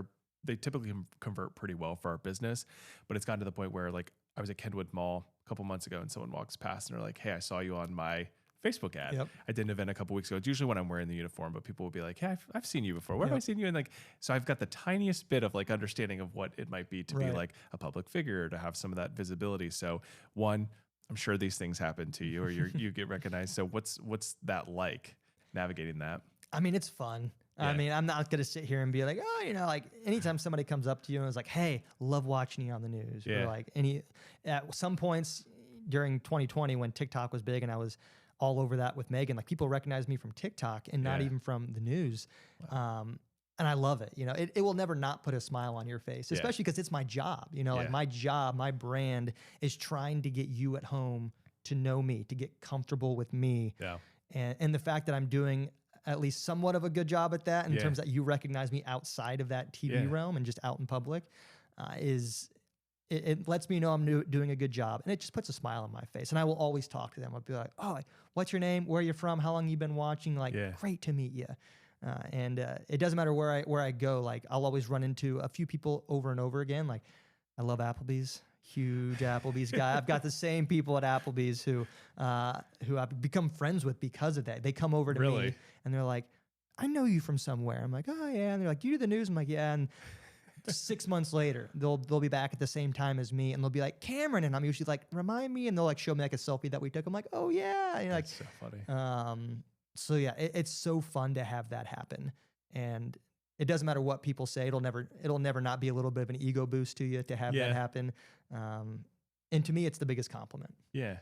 they typically convert pretty well for our business. But it's gotten to the point where like I was at Kenwood Mall a couple months ago and someone walks past and they're like, hey, I saw you on my Facebook ad. I did an event a couple weeks ago. It's usually when I'm wearing the uniform, but people will be like, hey, I've seen you before. Where have I seen you? And like, so I've got the tiniest bit of like understanding of what it might be to be like a public figure, to have some of that visibility. So one, I'm sure these things happen to you or you get recognized. So what's that like, navigating that? I mean, it's fun. Yeah. I mean, I'm not going to sit here and be like, oh, like anytime somebody comes up to you and is like, hey, love watching you on the news. Or like at some points during 2020 when TikTok was big and I was all over that with Megan, like people recognize me from TikTok and not even from the news. Wow. And I love it. It will never not put a smile on your face, especially because it's my job. Like my job, my brand is trying to get you at home to know me, to get comfortable with me. Yeah. And the fact that I'm doing at least somewhat of a good job at that in terms that you recognize me outside of that TV realm and just out in public it lets me know I'm doing a good job, and it just puts a smile on my face. And I will always talk to them. I'll be like, oh, what's your name? Where are you from? How long you been watching? Like, great to meet you. And it doesn't matter where I go. Like, I'll always run into a few people over and over again. Like, I love Applebee's. Huge Applebee's guy. I've got the same people at Applebee's who I've become friends with because of that. They come over to me and they're like, I know you from somewhere. I'm like, oh yeah. And they're like, do you do the news? I'm like, yeah. And 6 months later, they'll be back at the same time as me, and they'll be like, Cameron, and I'm usually like, remind me, and they'll like show me like a selfie that we took. I'm like, oh yeah, and that's so funny. So yeah, it's so fun to have that happen, and it doesn't matter what people say. It'll never not be a little bit of an ego boost to you to have that happen. And to me, it's the biggest compliment. Yeah.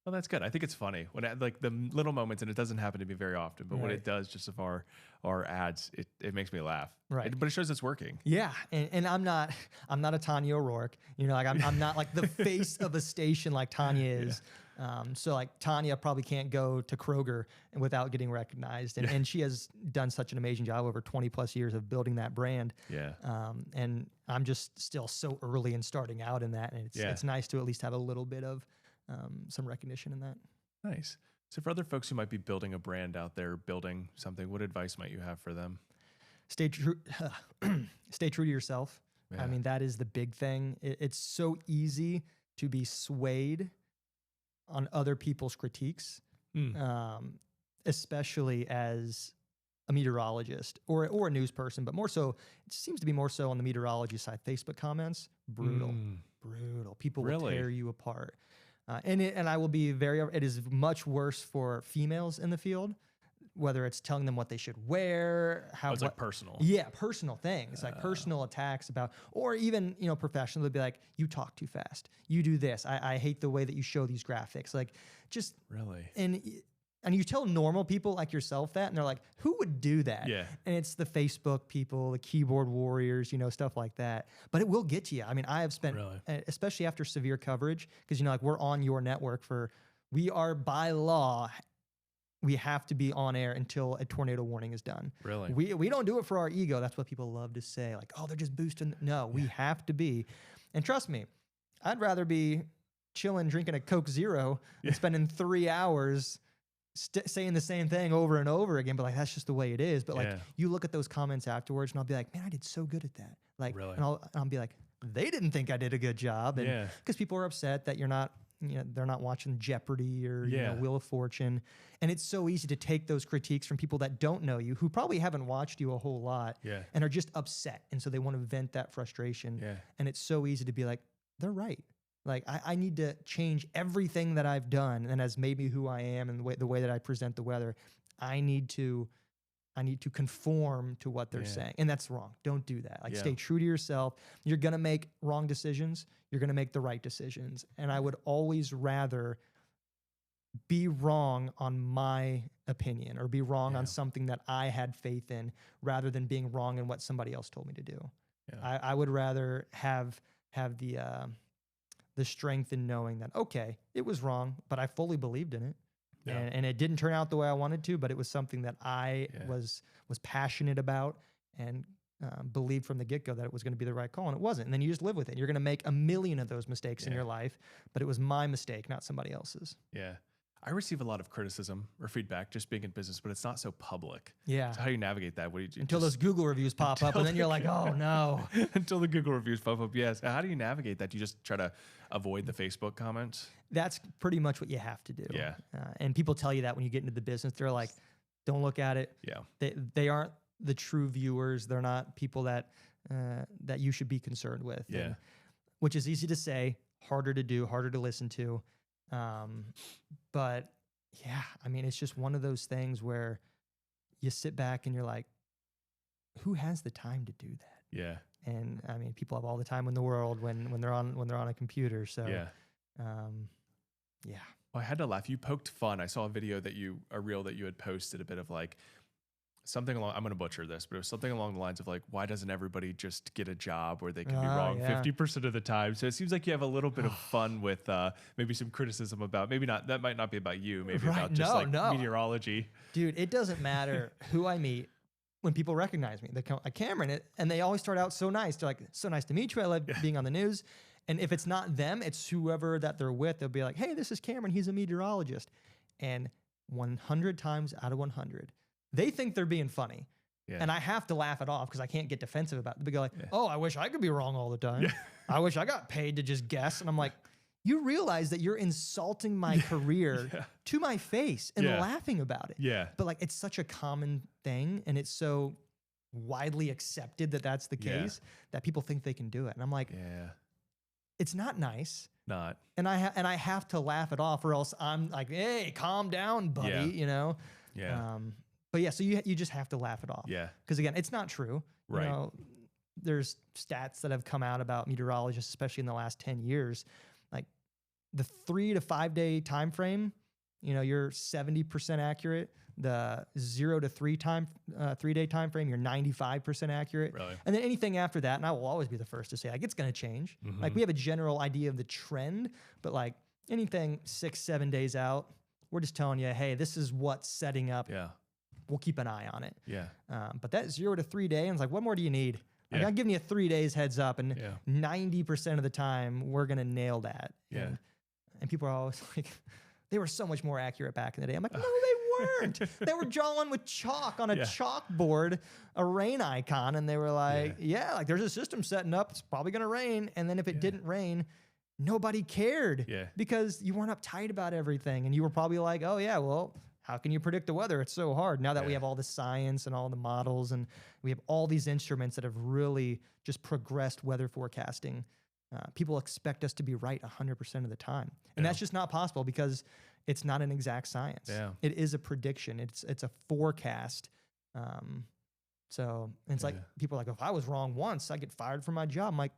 Well, that's good. I think it's funny when like the little moments, and it doesn't happen to me very often, but when it does, just of our ads, it makes me laugh. Right. But it shows it's working. Yeah. And I'm not a Tanya O'Rourke, like I'm not like the face of a station like Tanya is. So like Tanya probably can't go to Kroger without getting recognized. And she has done such an amazing job over 20 plus years of building that brand. Yeah. And I'm just still so early in starting out in that. And it's nice to at least have a little bit of some recognition in that. Nice. So for other folks who might be building a brand out there, building something, what advice might you have for them? Stay true to yourself. Yeah. I mean, that is the big thing. It's so easy to be swayed on other people's critiques, especially as a meteorologist or a news person, but more so, it seems to be more so on the meteorology side. Facebook comments, brutal. People will tear you apart. And I will be it is much worse for females in the field, whether it's telling them what they should wear, it's like personal. Yeah, personal things, like personal attacks about, or even, professional, they'd be like, you talk too fast. You do this. I hate the way that you show these graphics. Like, just really. And you tell normal people like yourself that, and they're like, who would do that? Yeah. And it's the Facebook people, the keyboard warriors, stuff like that. But it will get to you. I mean, I have spent, especially after severe coverage, because, like we're on your network we are by law, we have to be on air until a tornado warning is done. Really? We don't do it for our ego. That's what people love to say. Like, oh, they're just boosting. No, we have to be. And trust me, I'd rather be chilling, drinking a Coke Zero than spending 3 hours saying the same thing over and over again, but like, that's just the way it is. But like, you look at those comments afterwards and I'll be like, man, I did so good at that. Like, and I'll be like, they didn't think I did a good job. And because people are upset that you're not, they're not watching Jeopardy or Wheel of Fortune. And it's so easy to take those critiques from people that don't know you, who probably haven't watched you a whole lot and are just upset. And so they want to vent that frustration. Yeah. And it's so easy to be like, they're right. Like, I need to change everything that I've done and has made me who I am, and the way that I present the weather. I need to conform to what they're saying. And that's wrong. Don't do that. Like, stay true to yourself. You're going to make wrong decisions. You're going to make the right decisions. And I would always rather be wrong on my opinion or be wrong on something that I had faith in, rather than being wrong in what somebody else told me to do. Yeah. I would rather have the strength in knowing that, okay, it was wrong, but I fully believed in it. Yeah. And it didn't turn out the way I wanted to, but it was something that I was passionate about and believed from the get-go that it was going to be the right call, and it wasn't. And then you just live with it. You're going to make a million of those mistakes in your life, but it was my mistake, not somebody else's. Yeah. I receive a lot of criticism or feedback just being in business, but it's not so public. Yeah. So how do you navigate that? What do you until those Google reviews pop up, and then you're like, oh no. Until the Google reviews pop up, yes. How do you navigate that? Do you just try to avoid the Facebook comments? That's pretty much what you have to do. Yeah. And people tell you that when you get into the business, they're like, don't look at it. Yeah. They aren't the true viewers. They're not people that that you should be concerned with. Yeah. And, which is easy to say, harder to do, harder to listen to. But yeah, I mean, it's just one of those things where you sit back and you're like, who has the time to do that? Yeah. And I mean, people have all the time in the world when they're on a computer. So yeah. Yeah. Well, I had to laugh. You poked fun. I saw a reel that you had posted a bit of like something along, I'm going to butcher this, but it was something along the lines of like, why doesn't everybody just get a job where they can be wrong 50% of the time? So it seems like you have a little bit of fun with maybe some criticism about, maybe not, that might not be about you, maybe about just meteorology. Dude, it doesn't matter who I meet when people recognize me. They come, Cameron, and they always start out so nice. They're like, so nice to meet you. I love being on the news. And if it's not them, it's whoever that they're with. They'll be like, hey, this is Cameron. He's a meteorologist. And 100 times out of 100, they think they're being funny. Yeah. And I have to laugh it off because I can't get defensive about it. They go like, oh, I wish I could be wrong all the time. Yeah. I wish I got paid to just guess. And I'm like, you realize that you're insulting my career to my face and laughing about it. Yeah. But like, it's such a common thing. And it's so widely accepted that that's the case that people think they can do it. And I'm like, it's not nice. Not. And I have to laugh it off, or else I'm like, hey, calm down, buddy, you know? Yeah. But yeah, so you just have to laugh it off. Yeah. Because again, it's not true. Right. You know, there's stats that have come out about meteorologists, especially in the last 10 years. Like the 3 to 5 day time frame, you know, you're 70% accurate. The 0 to 3 day time frame, you're 95% accurate. Really? And then anything after that, and I will always be the first to say, like, it's going to change. Mm-hmm. Like we have a general idea of the trend, but like anything 6-7 days out, we're just telling you, hey, this is what's setting up. Yeah. We'll keep an eye on it. Yeah. But that 0 to 3 day, and it's like, what more do you need? Like, I'm giving you 3 days heads up, and 90% of the time, we're going to nail that. Yeah. And people are always like, they were so much more accurate back in the day. I'm like, no, they weren't. They were drawing with chalk on a chalkboard, a rain icon, and they were like, like there's a system setting up. It's probably going to rain. And then if it didn't rain, nobody cared because you weren't uptight about everything. And you were probably like, oh, yeah, well, how can you predict the weather? It's so hard. Now that we have all the science and all the models, and we have all these instruments that have really just progressed weather forecasting, people expect us to be right 100% of the time. And that's just not possible because it's not an exact science. Yeah. It is a prediction. It's a forecast. So it's like people are like, if I was wrong once, I get fired from my job. I'm like,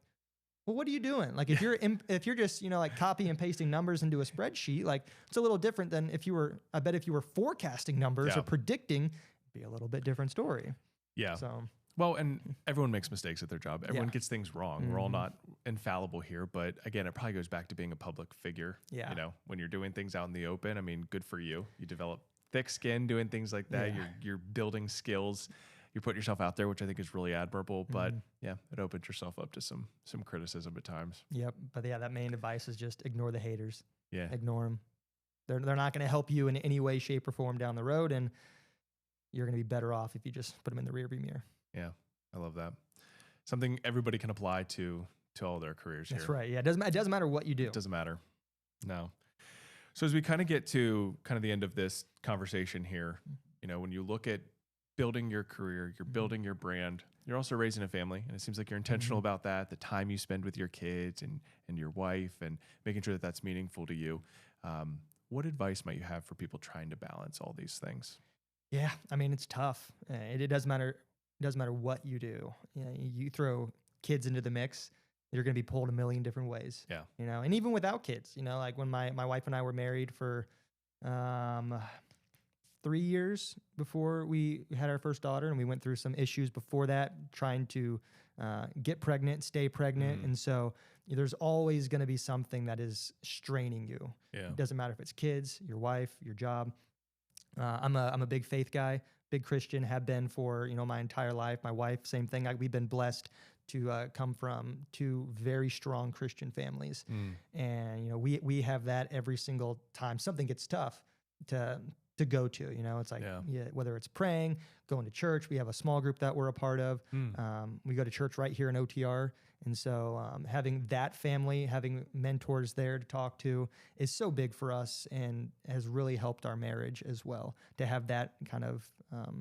well, what are you doing? Like if you're just, you know, like copy and pasting numbers into a spreadsheet, like it's a little different than if you were forecasting numbers or predicting, it'd be a little bit different story. Yeah. So, well, and everyone makes mistakes at their job. Everyone gets things wrong. Mm-hmm. We're all not infallible here, but again, it probably goes back to being a public figure. Yeah. You know, when you're doing things out in the open, I mean, good for you. You develop thick skin doing things like that. Yeah. You're building skills. You put yourself out there, which I think is really admirable, but it opens yourself up to some criticism at times. Yep. But yeah, that main advice is just ignore the haters. Yeah. Ignore them. They're not going to help you in any way, shape, or form down the road. And you're going to be better off if you just put them in the rearview mirror. Yeah. I love that. Something everybody can apply to all their careers here. That's right. Yeah. It doesn't matter what you do. It doesn't matter. No. So as we kind of get to kind of the end of this conversation here, you know, when you look at building your career, you're building your brand, you're also raising a family, and it seems like you're intentional about that, the time you spend with your kids and your wife, and making sure that that's meaningful to you. What advice might you have for people trying to balance all these things? Yeah, I mean, it's tough. It doesn't matter. It doesn't matter what you do. You know, you throw kids into the mix, you're going to be pulled a million different ways. Yeah. You know, and even without kids, you know, like when my wife and I were married for 3 years before we had our first daughter, and we went through some issues before that, trying to get pregnant, stay pregnant. And so there's always going to be something that is straining you. Yeah. It doesn't matter if it's kids, your wife, your job. I'm a big faith guy, big Christian, have been for, my entire life. My wife, same thing. We've been blessed to come from two very strong Christian families. And, we have that every single time something gets tough to go to. It's like, whether it's praying, going to church. We have a small group that we're a part of. We go to church right here in OTR. And so having that family, having mentors there to talk to is so big for us and has really helped our marriage as well. To have that kind of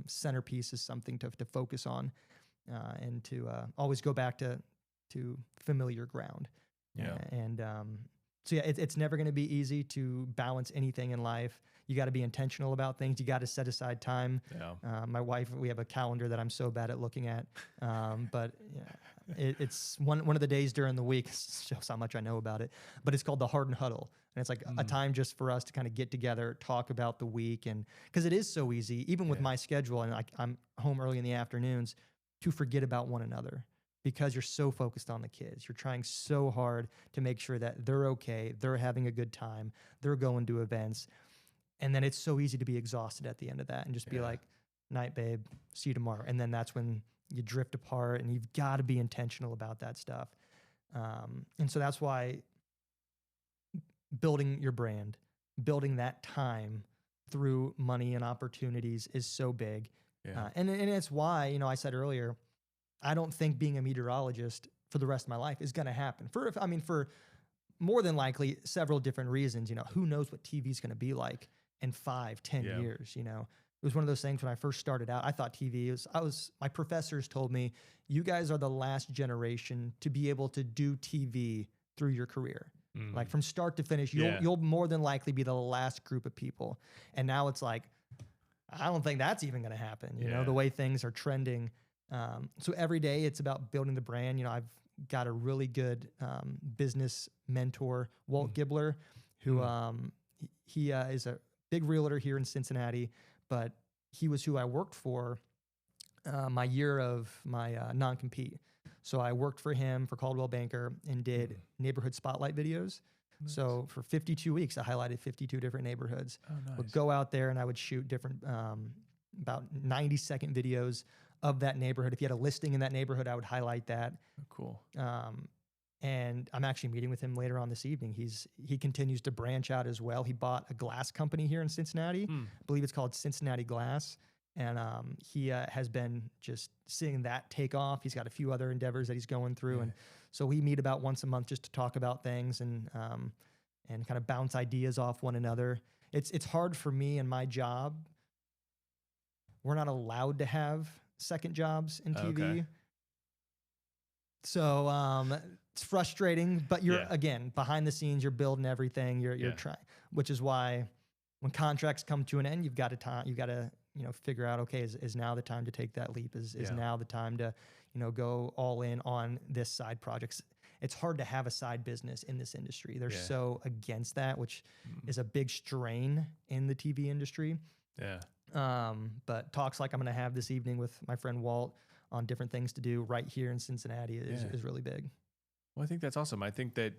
centerpiece is something to focus on and to always go back to familiar ground. So it's never going to be easy to balance anything in life. You got to be intentional about things. You got to set aside time. My wife, we have a calendar that I'm so bad at looking at, but it's one of the days during the week. Shows how much I know about it. But it's called the Hardin Huddle, and it's like a time just for us to kind of get together, talk about the week, and because it is so easy, even with my schedule, and I'm home early in the afternoons, to forget about one another. Because you're so focused on the kids. You're trying so hard to make sure that they're okay, they're having a good time, they're going to events. And then it's so easy to be exhausted at the end of that and just be like, night, babe, see you tomorrow. And then that's when you drift apart, and you've got to be intentional about that stuff. And so that's why building your brand, building that time through money and opportunities is so big. And it's why, I said earlier, I don't think being a meteorologist for the rest of my life is going to happen. For more than likely several different reasons. Who knows what TV is going to be like in 5-10 years? It was one of those things when I first started out. I thought TV was. My professors told me, you guys are the last generation to be able to do TV through your career, like from start to finish. You'll more than likely be the last group of people. And now it's like, I don't think that's even going to happen. The way things are trending. So every day it's about building the brand. I've got a really good business mentor, Walt Gibler, who he is a big realtor here in Cincinnati, but he was who I worked for my year of my non-compete. So I worked for him for Caldwell Banker and did neighborhood spotlight videos. Nice. So for 52 weeks, I highlighted 52 different neighborhoods. Oh, nice. Would go out there and I would shoot different, about 90-second videos of that neighborhood. If you had a listing in that neighborhood, I would highlight that. Oh, cool. And I'm actually meeting with him later on this evening. He continues to branch out as well. He bought a glass company here in Cincinnati. I believe it's called Cincinnati Glass. And he has been just seeing that take off. He's got a few other endeavors that he's going through. And so we meet about once a month just to talk about things and kind of bounce ideas off one another. It's hard for me in my job. We're not allowed to have second jobs in TV. Okay. So it's frustrating, but you're again behind the scenes. You're building everything. You're trying, which is why when contracts come to an end, you've got to figure out, okay, is now the time to take that leap? Is now the time to go all in on this side projects? It's hard to have a side business in this industry. They're so against that, which is a big strain in the TV industry. But talks like I'm going to have this evening with my friend Walt on different things to do right here in Cincinnati is really big. Well, I think that's awesome. I think that,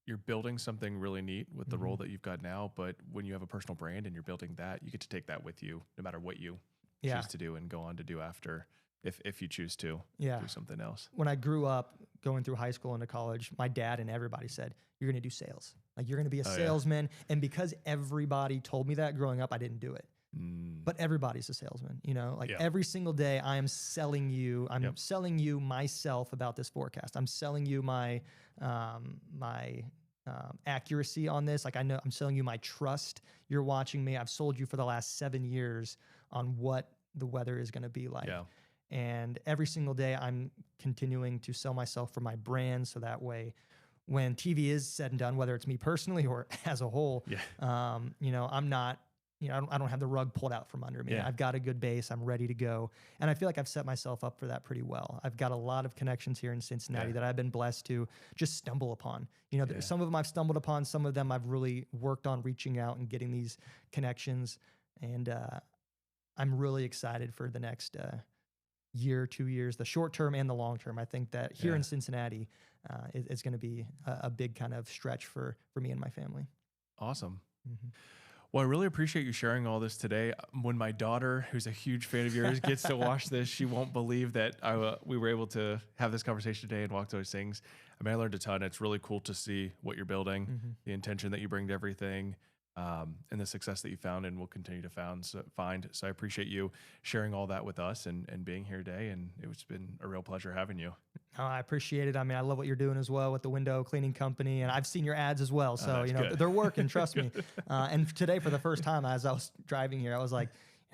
you're building something really neat with the role that you've got now, but when you have a personal brand and you're building that, you get to take that with you no matter what you choose to do and go on to do after, if you choose to do something else. When I grew up going through high school into college, my dad and everybody said, you're going to do sales. Like you're going to be a salesman. Yeah. And because everybody told me that growing up, I didn't do it. But everybody's a salesman, every single day I am selling you, selling you myself about this forecast. I'm selling you my accuracy on this. Like I know I'm selling you my trust. You're watching me. I've sold you for the last 7 years on what the weather is going to be like. Yeah. And every single day I'm continuing to sell myself for my brand. So that way, when TV is said and done, whether it's me personally or as a whole, I'm not, I don't have the rug pulled out from under me. Yeah. I've got a good base. I'm ready to go. And I feel like I've set myself up for that pretty well. I've got a lot of connections here in Cincinnati that I've been blessed to just stumble upon. Some of them I've stumbled upon. Some of them I've really worked on reaching out and getting these connections. And I'm really excited for the next year, 2 years, the short term and the long term. I think that here in Cincinnati, it's going to be a big kind of stretch for me and my family. Awesome. Mm-hmm. Well, I really appreciate you sharing all this today. When my daughter, who's a huge fan of yours, gets to watch this, she won't believe that we were able to have this conversation today and walk those things. I mean, I learned a ton. It's really cool to see what you're building, the intention that you bring to everything, and the success that you found and will continue to find. So I appreciate you sharing all that with us and being here today. And it's been a real pleasure having you. Oh, I appreciate it. I mean, I love what you're doing as well with the window cleaning company, and I've seen your ads as well. So, they're working, trust me. And today, for the first time, as I was driving here, I was like,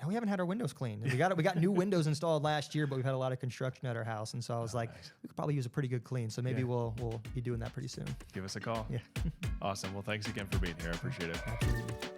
we haven't had our windows cleaned. We got new windows installed last year, but we've had a lot of construction at our house. And so I was like, we could probably use a pretty good clean. So maybe we'll be doing that pretty soon. Give us a call. Yeah. Awesome. Well, thanks again for being here. I appreciate it. Absolutely.